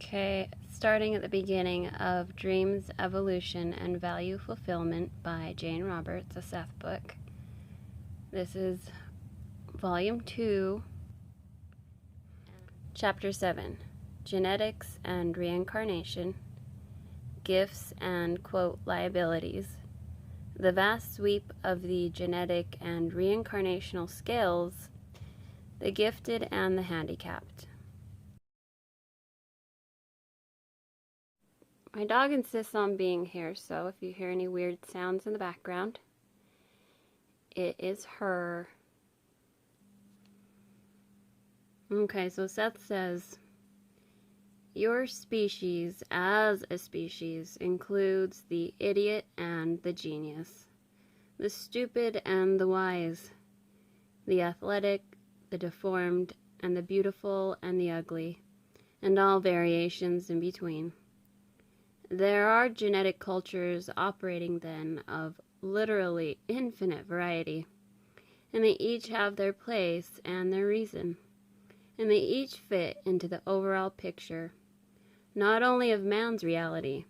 Okay, starting at the beginning of Dreams, Evolution, and Value Fulfillment by Jane Roberts, a Seth book. This is Volume 2, Chapter 7, Genetics and Reincarnation, Gifts and, quote, Liabilities. The vast sweep of the genetic and reincarnational scales, the gifted and the handicapped. My dog insists on being here, so if you hear any weird sounds in the background, it is her. Okay, so Seth says, your species as a species includes the idiot and the genius, the stupid and the wise, the athletic, the deformed, and the beautiful and the ugly, and all variations in between. There are genetic cultures operating then of literally infinite variety, and they each have their place and their reason, and they each fit into the overall picture, not only of man's reality,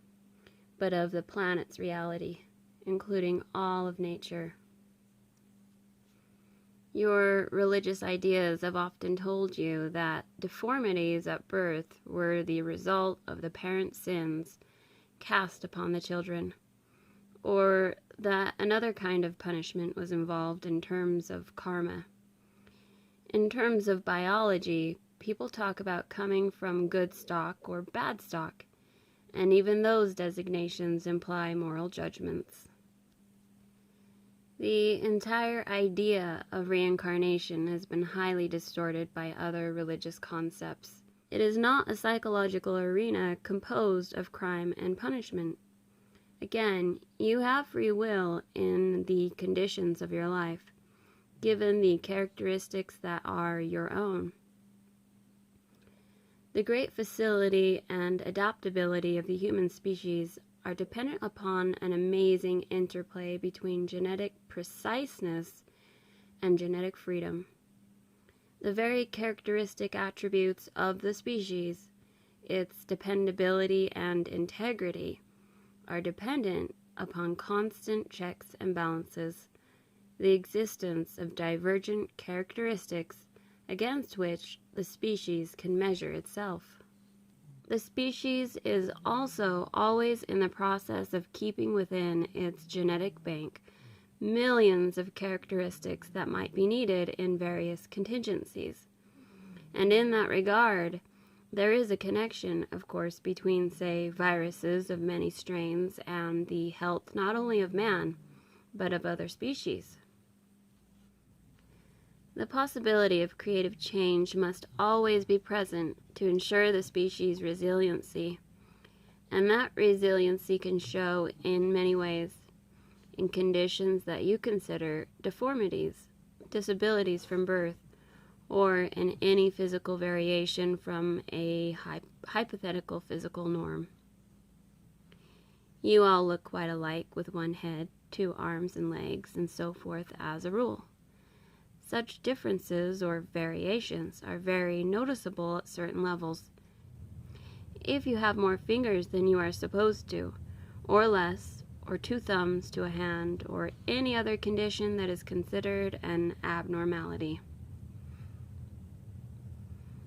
but of the planet's reality, including all of nature. Your religious ideas have often told you that deformities at birth were the result of the parents' sins cast upon the children, or that another kind of punishment was involved in terms of karma. In terms of biology, people talk about coming from good stock or bad stock, and even those designations imply moral judgments. The entire idea of reincarnation has been highly distorted by other religious concepts. It is not a psychological arena composed of crime and punishment. Again, you have free will in the conditions of your life, given the characteristics that are your own. The great facility and adaptability of the human species are dependent upon an amazing interplay between genetic preciseness and genetic freedom. The very characteristic attributes of the species, its dependability and integrity, are dependent upon constant checks and balances, the existence of divergent characteristics against which the species can measure itself. The species is also always in the process of keeping within its genetic bank millions of characteristics that might be needed in various contingencies. And in that regard, there is a connection, of course, between, say, viruses of many strains and the health not only of man, but of other species. The possibility of creative change must always be present to ensure the species' resiliency, and that resiliency can show in many ways. In conditions that you consider deformities, disabilities from birth, or in any physical variation from a hypothetical physical norm. You all look quite alike with one head, 2 arms and legs, and so forth as a rule. Such differences or variations are very noticeable at certain levels. If you have more fingers than you are supposed to, or less, or 2 thumbs to a hand, or any other condition that is considered an abnormality.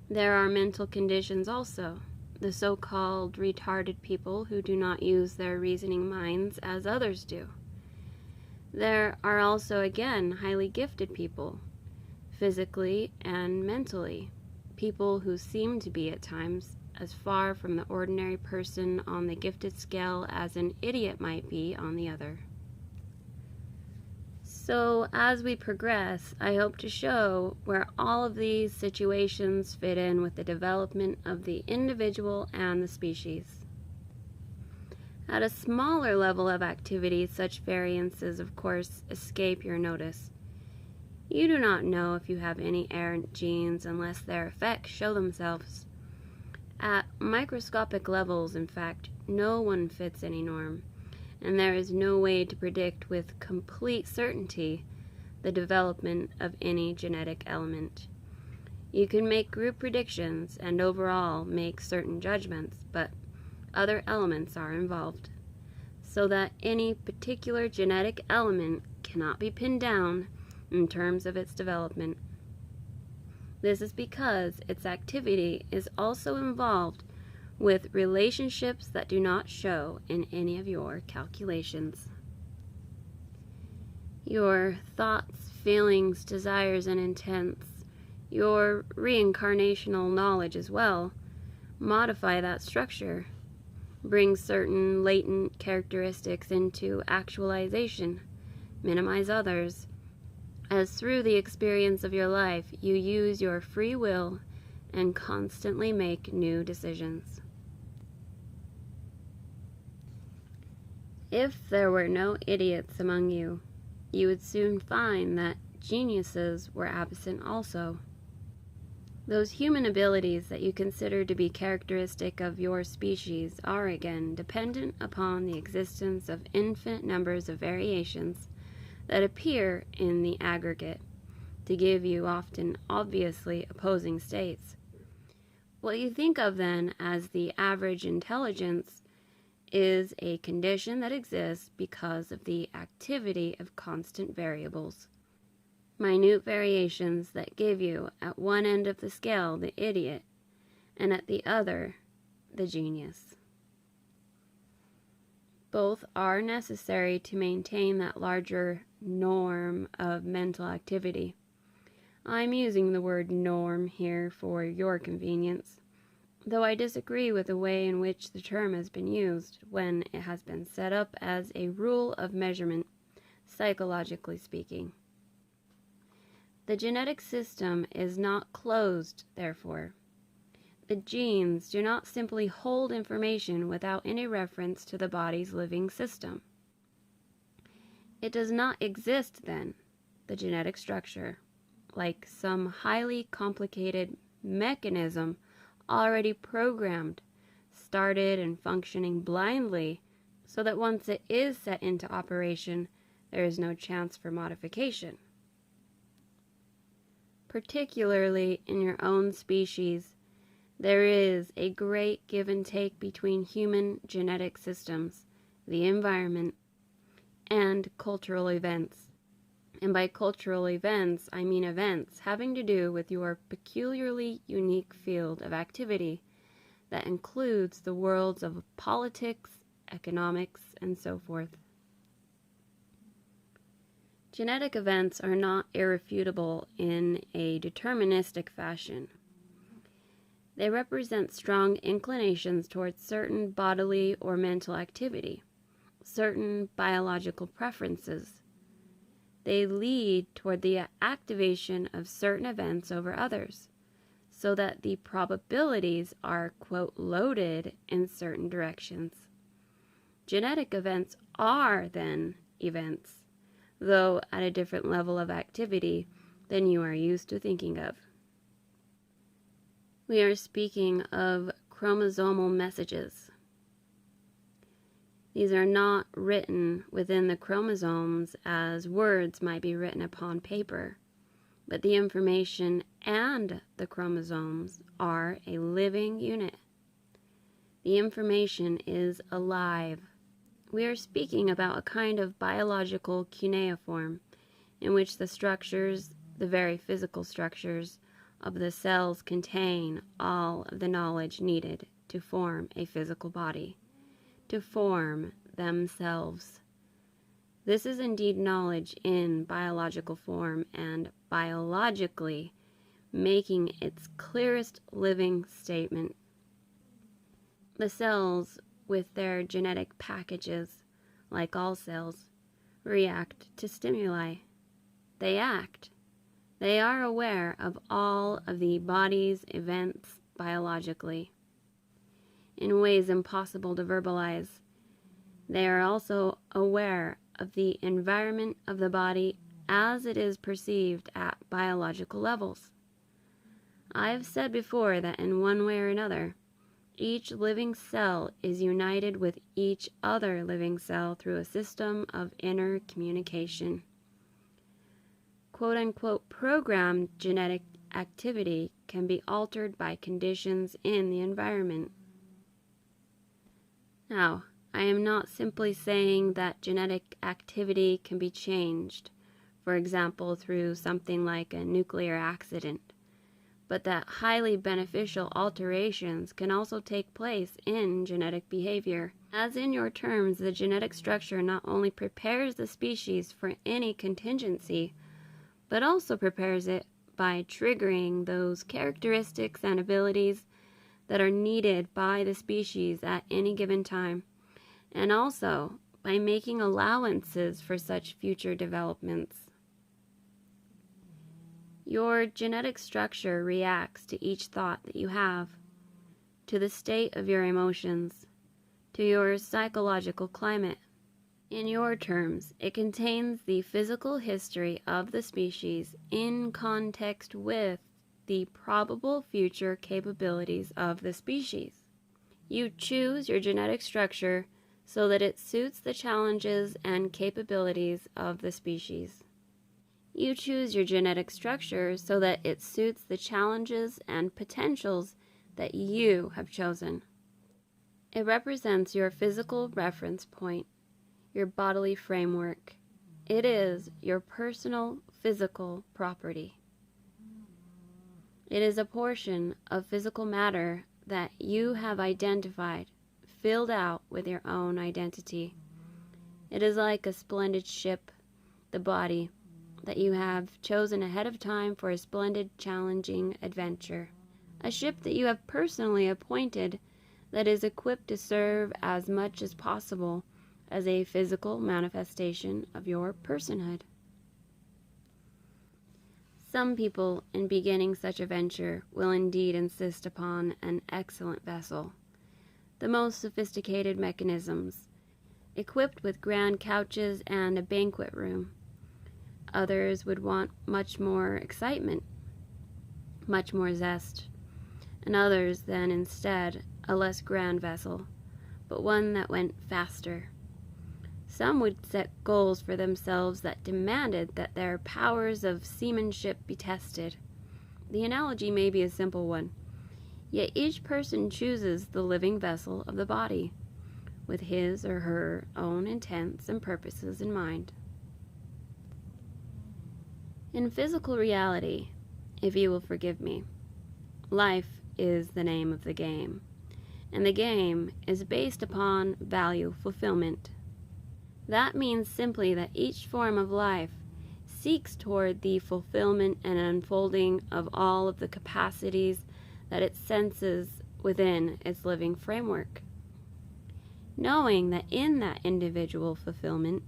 There are mental conditions also, the so-called retarded people who do not use their reasoning minds as others do. There are also, again, highly gifted people, physically and mentally, people who seem to be at times as far from the ordinary person on the gifted scale as an idiot might be on the other. So, as we progress, I hope to show where all of these situations fit in with the development of the individual and the species. At a smaller level of activity, such variances, of course, escape your notice. You do not know if you have any errant genes unless their effects show themselves. At microscopic levels, in fact, no one fits any norm, and there is no way to predict with complete certainty the development of any genetic element. You can make group predictions and overall make certain judgments, but other elements are involved, so that any particular genetic element cannot be pinned down in terms of its development. This is because its activity is also involved with relationships that do not show in any of your calculations. Your thoughts, feelings, desires, and intents, your reincarnational knowledge as well, modify that structure, bring certain latent characteristics into actualization, minimize others, as through the experience of your life you use your free will and constantly make new decisions. If there were no idiots among you, you would soon find that geniuses were absent also. Those human abilities that you consider to be characteristic of your species are again dependent upon the existence of infinite numbers of variations that appear in the aggregate to give you often obviously opposing states. What you think of then as the average intelligence is a condition that exists because of the activity of constant variables. Minute variations that give you at one end of the scale the idiot and at the other the genius. Both are necessary to maintain that larger norm of mental activity. I'm using the word norm here for your convenience, though I disagree with the way in which the term has been used when it has been set up as a rule of measurement, psychologically speaking. The genetic system is not closed, therefore. The genes do not simply hold information without any reference to the body's living system. It does not exist, then, the genetic structure, like some highly complicated mechanism already programmed, started and functioning blindly, so that once it is set into operation, there is no chance for modification. Particularly in your own species, there is a great give and take between human genetic systems, the environment, and cultural events. And by cultural events, I mean events having to do with your peculiarly unique field of activity that includes the worlds of politics, economics, and so forth. Genetic events are not irrefutable in a deterministic fashion. They represent strong inclinations towards certain bodily or mental activity, certain biological preferences. They lead toward the activation of certain events over others, so that the probabilities are, quote, loaded in certain directions. Genetic events are, then, events, though at a different level of activity than you are used to thinking of. We are speaking of chromosomal messages. These are not written within the chromosomes as words might be written upon paper, but the information and the chromosomes are a living unit. The information is alive. We are speaking about a kind of biological cuneiform in which the structures, the very physical structures of the cells contain all of the knowledge needed to form a physical body, to form themselves. This is indeed knowledge in biological form and biologically making its clearest living statement. The cells, with their genetic packages, like all cells, react to stimuli. They act. They are aware of all of the body's events biologically, in ways impossible to verbalize. They are also aware of the environment of the body as it is perceived at biological levels. I have said before that in one way or another, each living cell is united with each other living cell through a system of inner communication. Quote-unquote programmed genetic activity can be altered by conditions in the environment. Now, I am not simply saying that genetic activity can be changed, for example, through something like a nuclear accident, but that highly beneficial alterations can also take place in genetic behavior. As in your terms, the genetic structure not only prepares the species for any contingency, but also prepares it by triggering those characteristics and abilities that are needed by the species at any given time, and also by making allowances for such future developments. Your genetic structure reacts to each thought that you have, to the state of your emotions, to your psychological climate. In your terms, it contains the physical history of the species in context with the probable future capabilities of the species. You choose your genetic structure so that it suits the challenges and capabilities of the species. You choose your genetic structure so that it suits the challenges and potentials that you have chosen. It represents your physical reference point, your bodily framework. It is your personal physical property. It is a portion of physical matter that you have identified, filled out with your own identity. It is like a splendid ship, the body, that you have chosen ahead of time for a splendid, challenging adventure. A ship that you have personally appointed that is equipped to serve as much as possible as a physical manifestation of your personhood. Some people, in beginning such a venture, will indeed insist upon an excellent vessel, the most sophisticated mechanisms, equipped with grand couches and a banquet room. Others would want much more excitement, much more zest, and others then instead a less grand vessel, but one that went faster. Some would set goals for themselves that demanded that their powers of seamanship be tested. The analogy may be a simple one, yet each person chooses the living vessel of the body, with his or her own intents and purposes in mind. In physical reality, if you will forgive me, life is the name of the game, and the game is based upon value fulfillment. That means simply that each form of life seeks toward the fulfillment and unfolding of all of the capacities that it senses within its living framework, knowing that in that individual fulfillment,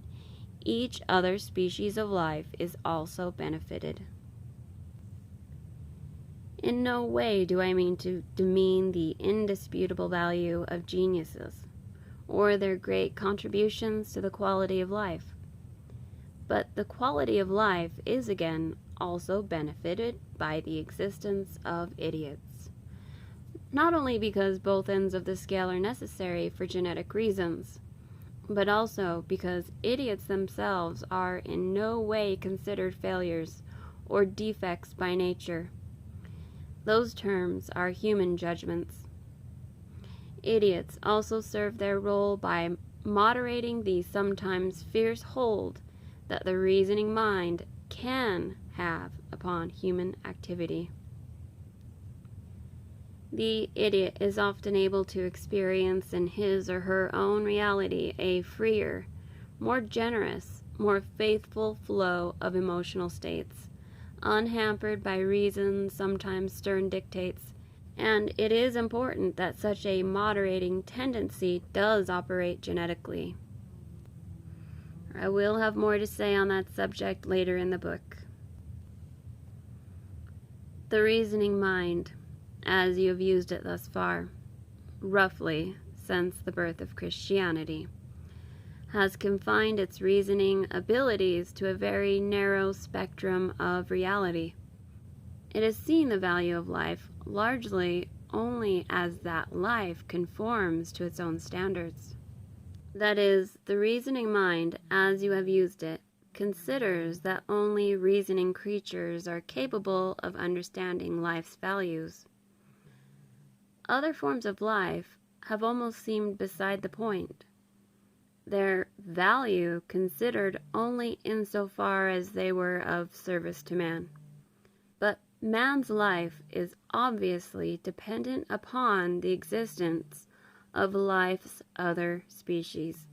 each other species of life is also benefited. In no way do I mean to demean the indisputable value of geniuses, or their great contributions to the quality of life. But the quality of life is again also benefited by the existence of idiots. Not only because both ends of the scale are necessary for genetic reasons, but also because idiots themselves are in no way considered failures or defects by nature. Those terms are human judgments. Idiots also serve their role by moderating the sometimes fierce hold that the reasoning mind can have upon human activity. The idiot is often able to experience in his or her own reality a freer, more generous, more faithful flow of emotional states, unhampered by reason's sometimes stern dictates, and it is important that such a moderating tendency does operate genetically. I will have more to say on that subject later in the book. The reasoning mind, as you have used it thus far, roughly since the birth of Christianity, has confined its reasoning abilities to a very narrow spectrum of reality. It has seen the value of life largely only as that life conforms to its own standards. That is, the reasoning mind, as you have used it, considers that only reasoning creatures are capable of understanding life's values. Other forms of life have almost seemed beside the point, their value considered only insofar as they were of service to man. But man's life is obviously dependent upon the existence of life's other species,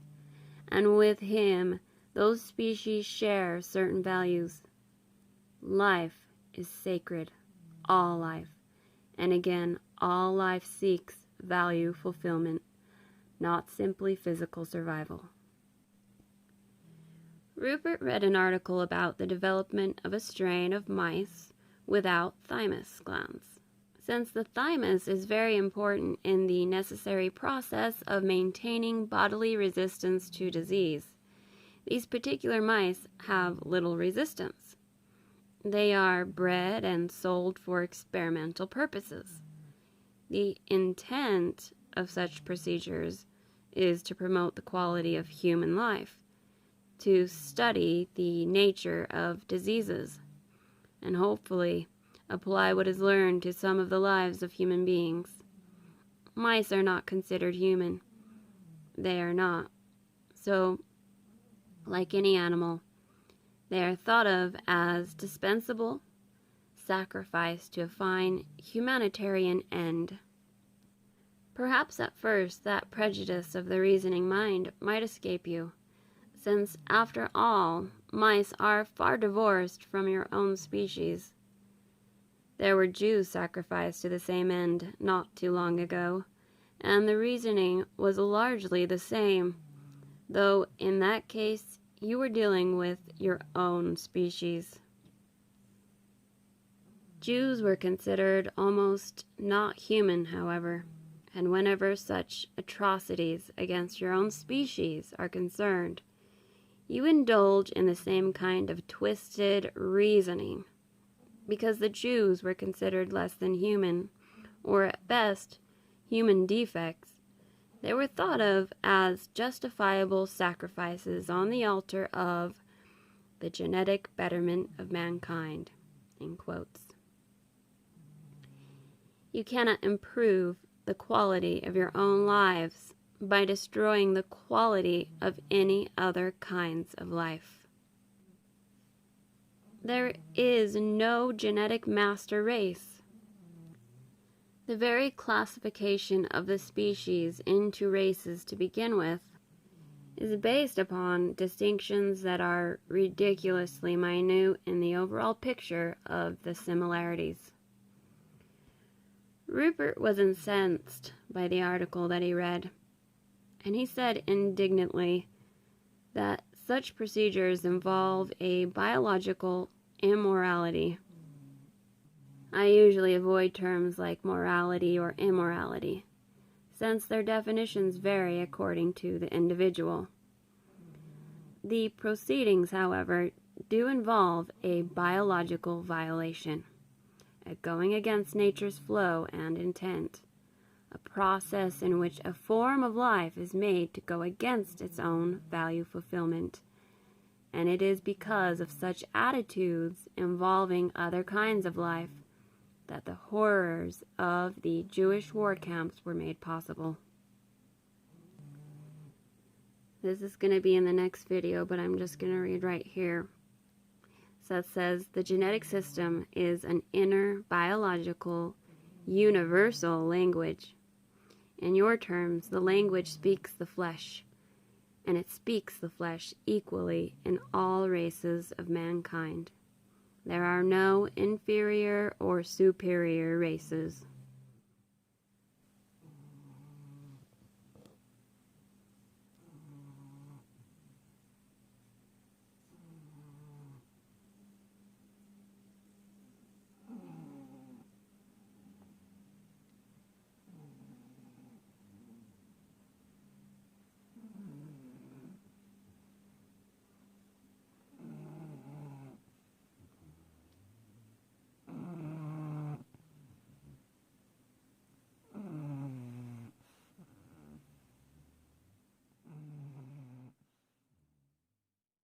and with him those species share certain values. Life is sacred, all life, and again, all life seeks value fulfillment, not simply physical survival. Rupert read an article about the development of a strain of mice without thymus glands. Since the thymus is very important in the necessary process of maintaining bodily resistance to disease, these particular mice have little resistance. They are bred and sold for experimental purposes. The intent of such procedures is to promote the quality of human life, to study the nature of diseases, and hopefully apply what is learned to some of the lives of human beings. Mice are not considered human. They are not. So, like any animal, they are thought of as dispensable, sacrificed to a fine humanitarian end. Perhaps at first that prejudice of the reasoning mind might escape you, since after all, mice are far divorced from your own species. There were Jews sacrificed to the same end not too long ago, and the reasoning was largely the same, though in that case you were dealing with your own species. Jews were considered almost not human, however, and whenever such atrocities against your own species are concerned, you indulge in the same kind of twisted reasoning, because the Jews were considered less than human, or at best, human defects. They were thought of as justifiable sacrifices on the altar of the genetic betterment of mankind, in quotes. You cannot improve the quality of your own lives by destroying the quality of any other kinds of life. There is no genetic master race. The very classification of the species into races to begin with is based upon distinctions that are ridiculously minute in the overall picture of the similarities. Rupert was incensed by the article that he read, and he said indignantly that such procedures involve a biological immorality. I usually avoid terms like morality or immorality, since their definitions vary according to the individual. The proceedings, however, do involve a biological violation, a going against nature's flow and intent, a process in which a form of life is made to go against its own value fulfillment, and it is because of such attitudes involving other kinds of life that the horrors of the Jewish war camps were made possible. This is going to be in the next video, but I'm just going to read right here. So it says, the genetic system is an inner, biological, universal language. In your terms, the language speaks the flesh, and it speaks the flesh equally in all races of mankind. There are no inferior or superior races.